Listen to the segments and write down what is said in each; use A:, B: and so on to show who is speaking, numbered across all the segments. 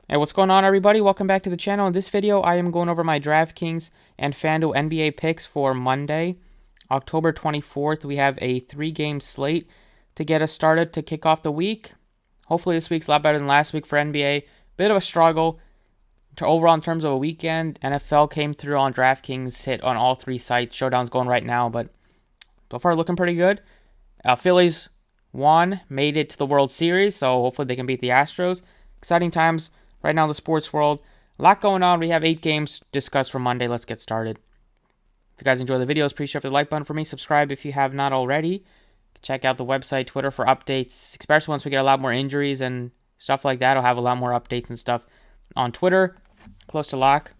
A: Hey, what's going on, everybody? Welcome back to the channel. In this video, I am going over my DraftKings and Fanduel NBA picks for Monday, October 24th. We have a 3-game slate to get us started to kick off the week. Hopefully, this week's a lot better than last week for NBA. Bit of a struggle overall in terms of a weekend. NFL came through on DraftKings, hit on all 3 sites. Showdown's going right now, but so far looking pretty good. Phillies won, made it to the World Series, so hopefully they can beat the Astros. Exciting times right now in the sports world. A lot going on. We have 8 games discussed for Monday. Let's get started. If you guys enjoy the videos, please hit the like button for me. Subscribe if you have not already. Check out the website, Twitter for updates, especially once we get a lot more injuries and stuff like that. I'll have a lot more updates and stuff on Twitter, close to lock.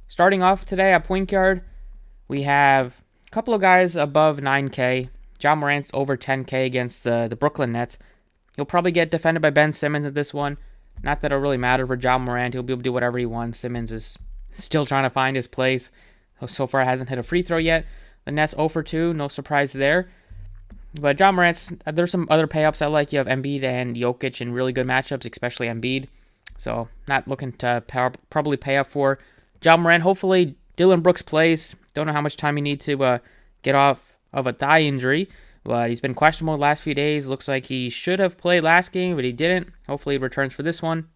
A: Starting off today at point guard, we have a couple of guys above 9K. John Morant's over 10K against the Brooklyn Nets. He'll probably get defended by Ben Simmons at this one. Not that it'll really matter for John Morant. He'll be able to do whatever he wants. Simmons is still trying to find his place. So far, hasn't hit a free throw yet. The Nets 0 for 2. No surprise there. But John Morant's, there's some other payups I like. You have Embiid and Jokic in really good matchups, especially Embiid. So not looking to probably pay up for John Morant. Hopefully, Dylan Brooks plays. Don't know how much time he needs to get off of a thigh injury. But he's been questionable the last few days. Looks like he should have played last game, but he didn't. Hopefully he returns for this one.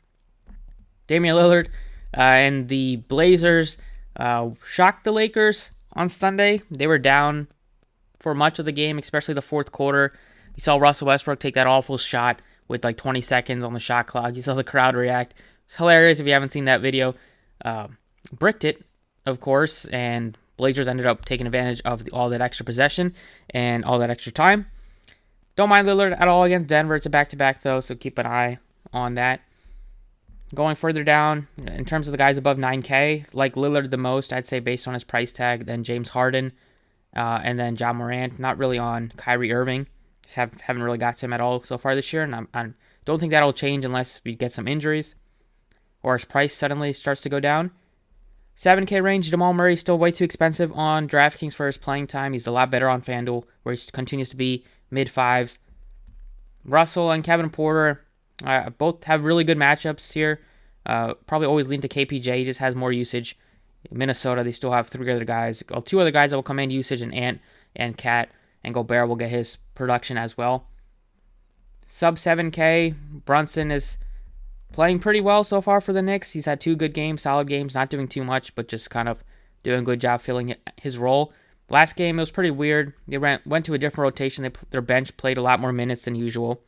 A: Damian Lillard and the Blazers shocked the Lakers on Sunday. They were down for much of the game, especially the fourth quarter. You saw Russell Westbrook take that awful shot with like 20 seconds on the shot clock. You saw the crowd react. It's hilarious if you haven't seen that video. Bricked it, of course, and Blazers ended up taking advantage of all that extra possession and all that extra time. Don't mind Lillard at all against Denver. It's a back-to-back, though, so keep an eye on that. Going further down, in terms of the guys above 9K, like Lillard the most, I'd say based on his price tag, then James Harden, and then John Morant. Not really on Kyrie Irving. Just haven't really got to him at all so far this year, and I don't think that'll change unless we get some injuries or his price suddenly starts to go down. 7K range, Jamal Murray is still way too expensive on DraftKings for his playing time. He's a lot better on FanDuel, where he continues to be mid-5s. Russell and Kevin Porter both have really good matchups here. Probably always lean to KPJ. He just has more usage. Minnesota, they still have 3 other guys. 2 other guys that will command usage, and Ant and Cat, and Gobert will get his production as well. Sub 7K, Brunson is playing pretty well so far for the Knicks. He's had 2 good games, solid games, not doing too much, but just kind of doing a good job filling his role. Last game, it was pretty weird. They went to a different rotation. Their bench played a lot more minutes than usual.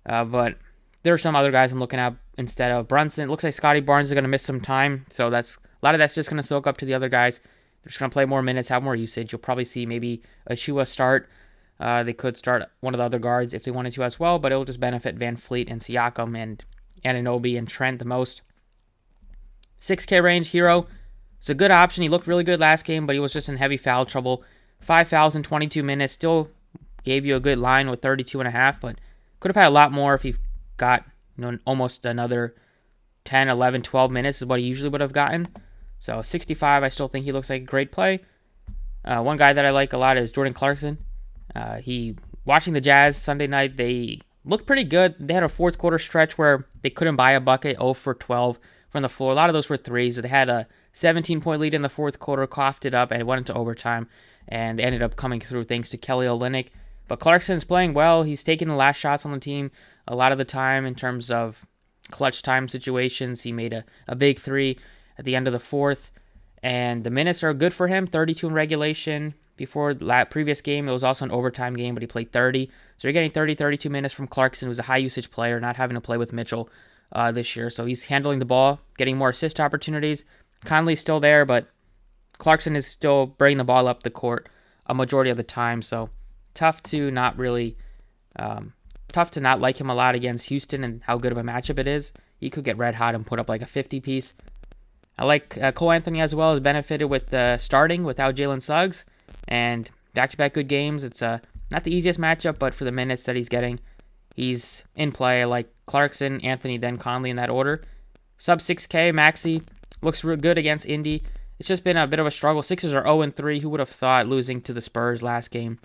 A: But there are some other guys I'm looking at instead of Brunson. It looks like Scotty Barnes is going to miss some time, so a lot of that's just going to soak up to the other guys. They're just going to play more minutes, have more usage. You'll probably see maybe Achua start. They could start one of the other guards if they wanted to as well, but it'll just benefit Van Fleet and Siakam and Anunoby and Trent the most. 6K range, Hero. It's a good option. He looked really good last game, but he was just in heavy foul trouble. 5 fouls in 22 minutes. Still gave you a good line with 32.5, but could have had a lot more if he got almost another 10, 11, 12 minutes is what he usually would have gotten. So 65, I still think he looks like a great play. One guy that I like a lot is Jordan Clarkson. Watching the Jazz Sunday night, they looked pretty good. They had a fourth quarter stretch where they couldn't buy a bucket, 0 for 12 from the floor. A lot of those were threes. So they had a 17-point lead in the fourth quarter, coughed it up, and it went into overtime. And they ended up coming through thanks to Kelly Olynyk. But Clarkson's playing well. He's taking the last shots on the team a lot of the time in terms of clutch time situations. He made a big 3 at the end of the fourth. And the minutes are good for him, 32 in regulation. Before the previous game, it was also an overtime game, but he played 30. So you're getting 30, 32 minutes from Clarkson, who's a high-usage player, not having to play with Mitchell this year. So he's handling the ball, getting more assist opportunities. Conley's still there, but Clarkson is still bringing the ball up the court a majority of the time. So tough to not like him a lot against Houston and how good of a matchup it is. He could get red hot and put up like a 50-piece. I like Cole Anthony as well. Has benefited with starting without Jalen Suggs. And back-to-back good games. It's not the easiest matchup, but for the minutes that he's getting, he's in play. I like Clarkson, Anthony, then Conley in that order. Sub 6K, Maxey looks real good against Indy. It's just been a bit of a struggle. Sixers are 0-3. Who would have thought losing to the Spurs last game?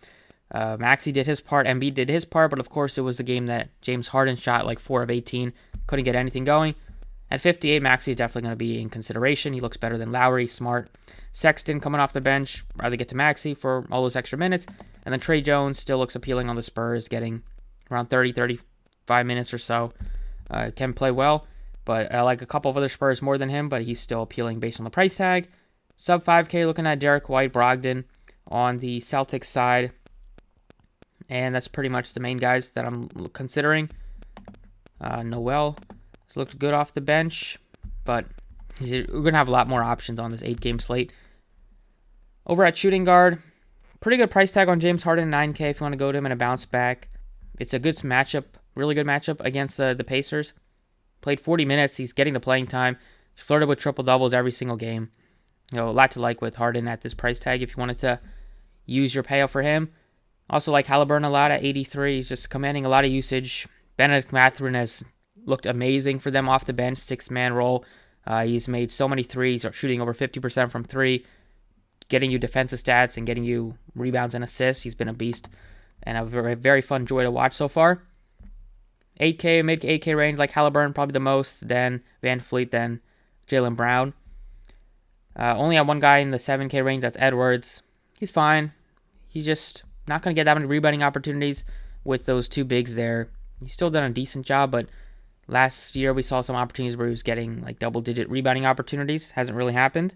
A: Maxey did his part. Embiid did his part, but of course it was a game that James Harden shot like 4 of 18. couldn't get anything going. At 58, Maxey is definitely going to be in consideration. He looks better than Lowry, Smart. Sexton coming off the bench, rather get to Maxey for all those extra minutes. And then Trey Jones still looks appealing on the Spurs, getting around 30, 35 minutes or so. Can play well, but I like a couple of other Spurs more than him, but he's still appealing based on the price tag. Sub 5K looking at Derek White, Brogdon on the Celtics side. And that's pretty much the main guys that I'm considering. Noel has looked good off the bench, but we're going to have a lot more options on this 8-game slate. Over at shooting guard, pretty good price tag on James Harden, 9K if you want to go to him in a bounce back. It's a good matchup, really good matchup against the Pacers. Played 40 minutes. He's getting the playing time. He's flirted with triple-doubles every single game. A lot to like with Harden at this price tag if you wanted to use your payout for him. Also like Halliburton a lot at 83. He's just commanding a lot of usage. Benedict Mathurin has looked amazing for them off the bench, 6-man role. He's made so many threes, shooting over 50% from 3, getting you defensive stats and getting you rebounds and assists. He's been a beast and a very, very fun joy to watch so far. 8K, mid 8K range, like Halliburton, probably the most, then Van Fleet, then Jaylen Brown. Only have one guy in the 7K range, that's Edwards. He's fine. He's just not going to get that many rebounding opportunities with those two bigs there. He's still done a decent job, but last year we saw some opportunities where he was getting like double-digit rebounding opportunities. Hasn't really happened.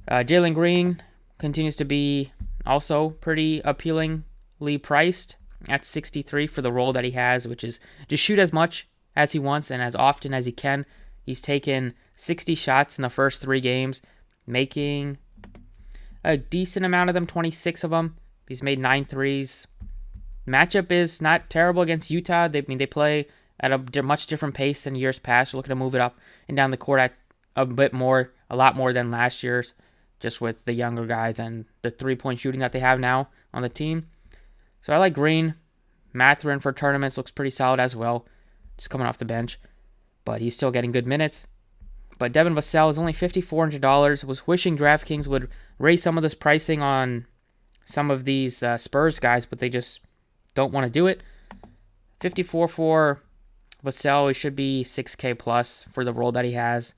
A: Jalen Green continues to be also pretty appealingly priced at 63 for the role that he has, which is just shoot as much as he wants and as often as he can. He's taken 60 shots in the first 3 games, making a decent amount of them, 26 of them. He's made 9 threes. Matchup is not terrible against Utah. They play at a much different pace than years past. We're looking to move it up and down the court at a lot more than last year's, just with the younger guys and the 3-point shooting that they have now on the team. So I like Green. Mathurin for tournaments looks pretty solid as well, just coming off the bench, but he's still getting good minutes. But Devin Vassell is only $5,400. Was wishing DraftKings would raise some of this pricing on some of these Spurs guys, but they just don't want to do it. 54 for Vassell. He should be 6K plus for the role that he has.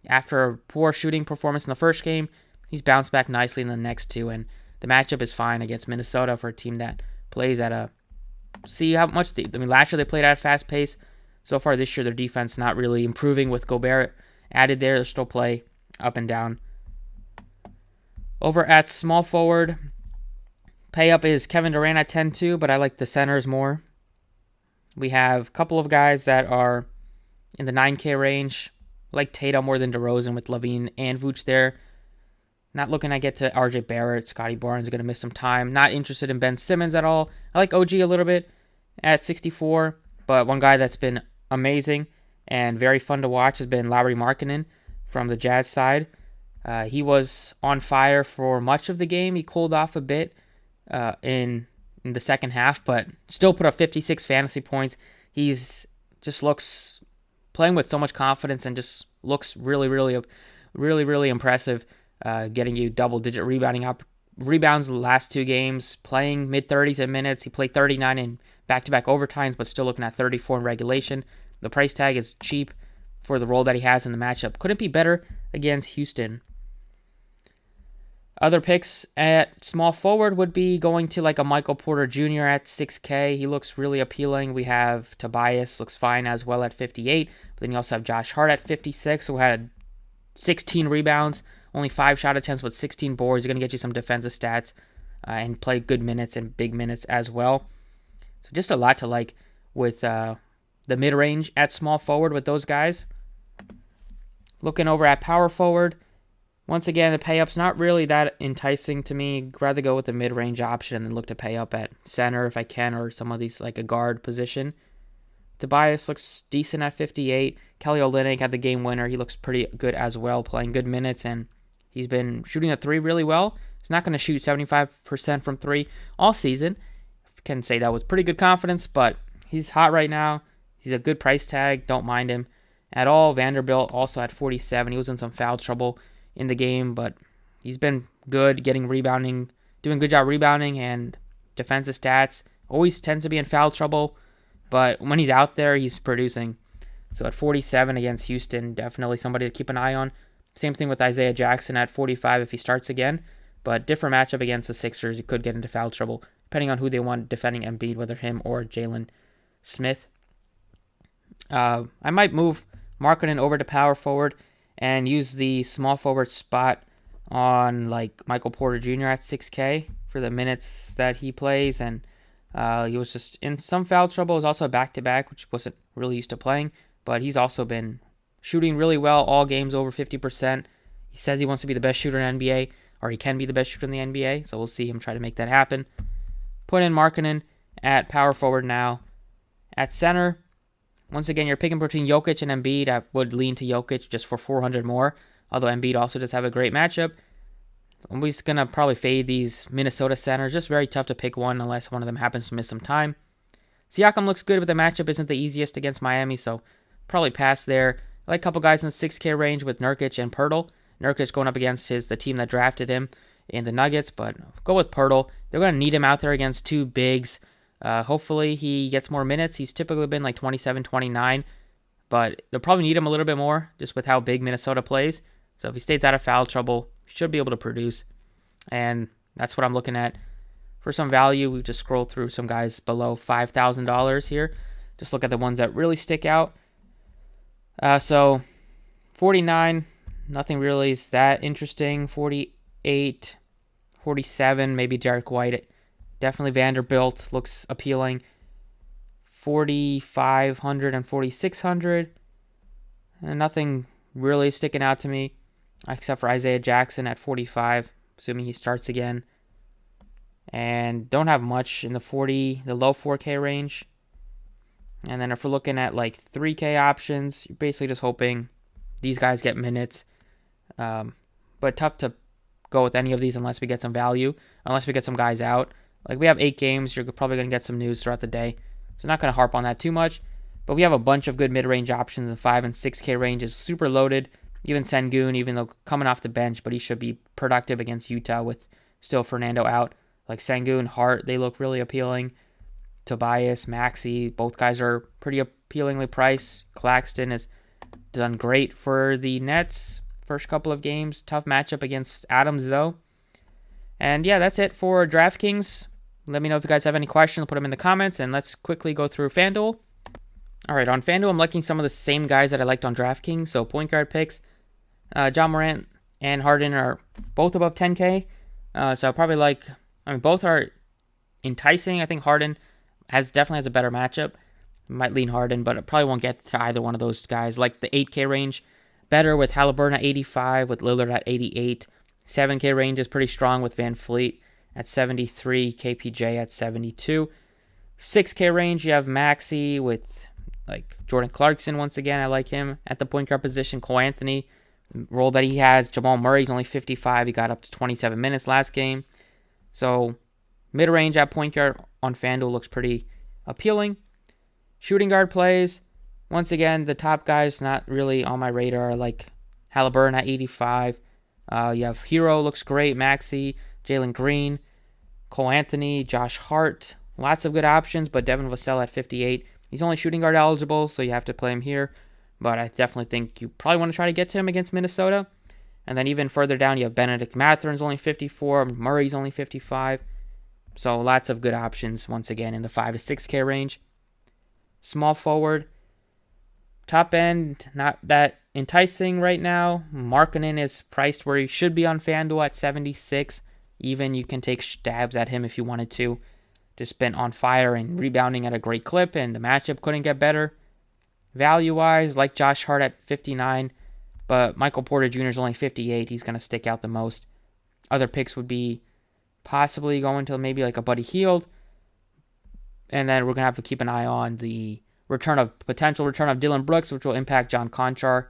A: After a poor shooting performance in the first game, he's bounced back nicely in the next 2, and the matchup is fine against Minnesota for a team that plays at a... See how much... last year they played at a fast pace. So far this year, their defense not really improving with Gobert added there. They still play up and down. Over at small forward, pay up is Kevin Durant at 10-2, but I like the centers more. We have a couple of guys that are in the 9K range. I like Tatum more than DeRozan with Levine and Vooch there. Not looking to get to RJ Barrett. Scotty Barnes is going to miss some time. Not interested in Ben Simmons at all. I like OG a little bit at 64, but one guy that's been amazing and very fun to watch has been Lauri Markkanen from the Jazz side. He was on fire for much of the game. He cooled off a bit in the second half, but still put up 56 fantasy points. He's just looks playing with so much confidence and just looks really, really, really, really impressive. Getting you double-digit rebounds the last 2 games, playing mid-30s in minutes. He played 39 in back-to-back overtimes, but still looking at 34 in regulation. The price tag is cheap for the role that he has in the matchup. Couldn't be better against Houston. Other picks at small forward would be going to like a Michael Porter Jr. at 6K. He looks really appealing. We have Tobias, looks fine as well at 58. But then you also have Josh Hart at 56, who had 16 rebounds, only 5 shot attempts, but 16 boards. He's going to get you some defensive stats and play good minutes and big minutes as well. So just a lot to like with the mid-range at small forward with those guys. Looking over at power forward, once again, the pay-up's not really that enticing to me. I'd rather go with the mid-range option and look to pay up at center if I can, or some of these like a guard position. Tobias looks decent at 58. Kelly Olynyk had the game winner. He looks pretty good as well, playing good minutes, and he's been shooting a 3 really well. He's not going to shoot 75% from 3 all season. I can say that with pretty good confidence, but he's hot right now. He's a good price tag. Don't mind him at all. Vanderbilt also at 47. He was in some foul trouble in the game, but he's been good getting doing a good job rebounding and defensive stats. Always tends to be in foul trouble but when he's out there, he's producing. So at 47 against Houston, definitely somebody to keep an eye on. Same thing with Isaiah Jackson at 45 if he starts again, but different matchup against the Sixers. You could get into foul trouble, depending on who they want defending Embiid, whether him or Jalen Smith. I might move Markkanen over to power forward and use the small forward spot on like Michael Porter Jr. at 6K for the minutes that he plays. And he was just in some foul trouble. It was also a back-to-back, which wasn't really used to playing. But he's also been shooting really well all games over 50%. He says he wants to be the best shooter in the NBA, or he can be the best shooter in the NBA. So we'll see him try to make that happen. Put in Markkanen at power forward now. At center, once again, you're picking between Jokic and Embiid. I would lean to Jokic just for 400 more, although Embiid also does have a great matchup. I'm just going to probably fade these Minnesota centers. Just very tough to pick one unless one of them happens to miss some time. Siakam looks good, but the matchup isn't the easiest against Miami, so probably pass there. I like a couple guys in the 6K range with Nurkic and Poeltl. Nurkic going up against the team that drafted him in the Nuggets, but go with Poeltl. They're going to need him out there against two bigs. Hopefully he gets more minutes. He's typically been like 27, 29, but they'll probably need him a little bit more just with how big Minnesota plays. So if he stays out of foul trouble, he should be able to produce. And that's what I'm looking at. For some value, we just scroll through some guys below $5,000 here. Just look at the ones that really stick out. So 49, nothing really is that interesting. 48, 47, maybe Derek White. Definitely Vanderbilt looks appealing. 4,500 and 4,600. And nothing really sticking out to me except for Isaiah Jackson at 45, assuming he starts again. And don't have much in the low 4K range. And then if we're looking at like 3K options, you're basically just hoping these guys get minutes. But tough to go with any of these unless we get some value, unless we get some guys out. Like we have 8 games, you're probably going to get some news throughout the day. So not going to harp on that too much. But we have a bunch of good mid-range options in the 5 and 6K range. Is super loaded. Even Sengun, even though coming off the bench, but he should be productive against Utah with still Fernando out. Like Sengun, Hart, they look really appealing. Tobias, Maxey, both guys are pretty appealingly priced. Claxton has done great for the Nets first couple of games. Tough matchup against Adams, though. And yeah, that's it for DraftKings. Let me know if you guys have any questions. Put them in the comments, and let's quickly go through FanDuel. All right, on FanDuel, I'm liking some of the same guys that I liked on DraftKings. So point guard picks, John Morant and Harden are both above 10K. So I'll probably both are enticing. I think Harden definitely has a better matchup. Might lean Harden, but I probably won't get to either one of those guys. Like the 8K range, better with Halliburton at 85, with Lillard at 88. 7K range is pretty strong with Van Fleet at 73, KPJ at 72. 6K range, you have Maxey with like Jordan Clarkson once again. I like him at the point guard position. Cole Anthony, role that he has. Jamal Murray's only 55. He got up to 27 minutes last game. So mid-range at point guard on FanDuel looks pretty appealing. Shooting guard plays, once again, the top guys not really on my radar, like Halliburton at 85. You have Hero, looks great. Maxey, Jalen Green, Cole Anthony, Josh Hart. Lots of good options, but Devin Vassell at 58. He's only shooting guard eligible, so you have to play him here. But I definitely think you probably want to try to get to him against Minnesota. And then even further down, you have Benedict Mathurin's only 54. Murray's only 55. So lots of good options, once again, in the 5 to 6K range. Small forward. Top end, not that enticing right now. Markkanen is priced where he should be on FanDuel at 76. Even you can take stabs at him if you wanted to. Just been on fire and rebounding at a great clip, and the matchup couldn't get better. Value-wise, like Josh Hart at 59, but Michael Porter Jr. is only 58. He's going to stick out the most. Other picks would be possibly going to maybe like a Buddy Hield. And then we're going to have to keep an eye on the potential return of Dylan Brooks, which will impact John Conchar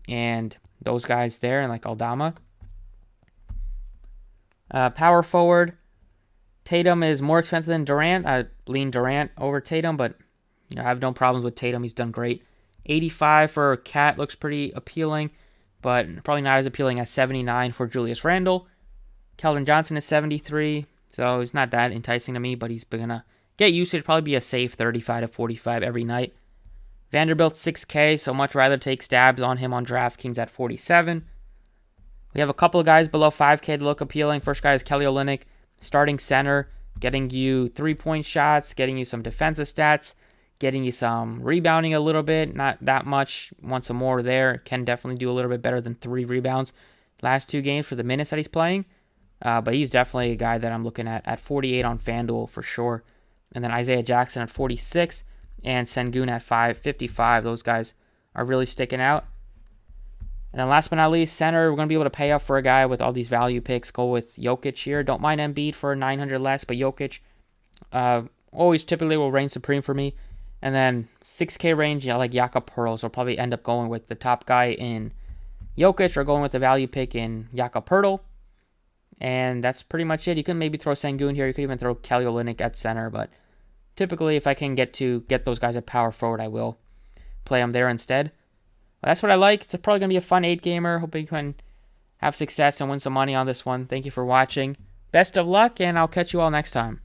A: and those guys there, and like Aldama. Power forward, Tatum is more expensive than Durant. I lean Durant over Tatum, but I have no problems with Tatum. He's done great. 85 for Cat looks pretty appealing, but probably not as appealing as 79 for Julius Randle. Keldon Johnson is 73, so he's not that enticing to me, but he's going to get usage, probably be a safe 35 to 45 every night. Vanderbilt 6K, so much rather take stabs on him on DraftKings at 47. We have a couple of guys below 5K that look appealing. First guy is Kelly Olynyk, starting center, getting you 3-point shots, getting you some defensive stats, getting you some rebounding a little bit. Not that much. Want some more there. Can definitely do a little bit better than 3 rebounds last 2 games for the minutes that he's playing. But he's definitely a guy that I'm looking at 48 on FanDuel for sure. And then Isaiah Jackson at 46 and Sengun at 55. Those guys are really sticking out. And then last but not least, center, we're going to be able to pay up for a guy with all these value picks. Go with Jokic here. Don't mind Embiid for 900 less, but Jokic always typically will reign supreme for me. And then 6K range, I like Jakob Poeltl, so I'll probably end up going with the top guy in Jokic or going with the value pick in Jakob Poeltl. And that's pretty much it. You can maybe throw Sengun here. You could even throw Kelly Olynyk at center, but typically if I can get those guys at power forward, I will play them there instead. But that's what I like. It's probably going to be a fun 8-gamer. Hope you can have success and win some money on this one. Thank you for watching. Best of luck, and I'll catch you all next time.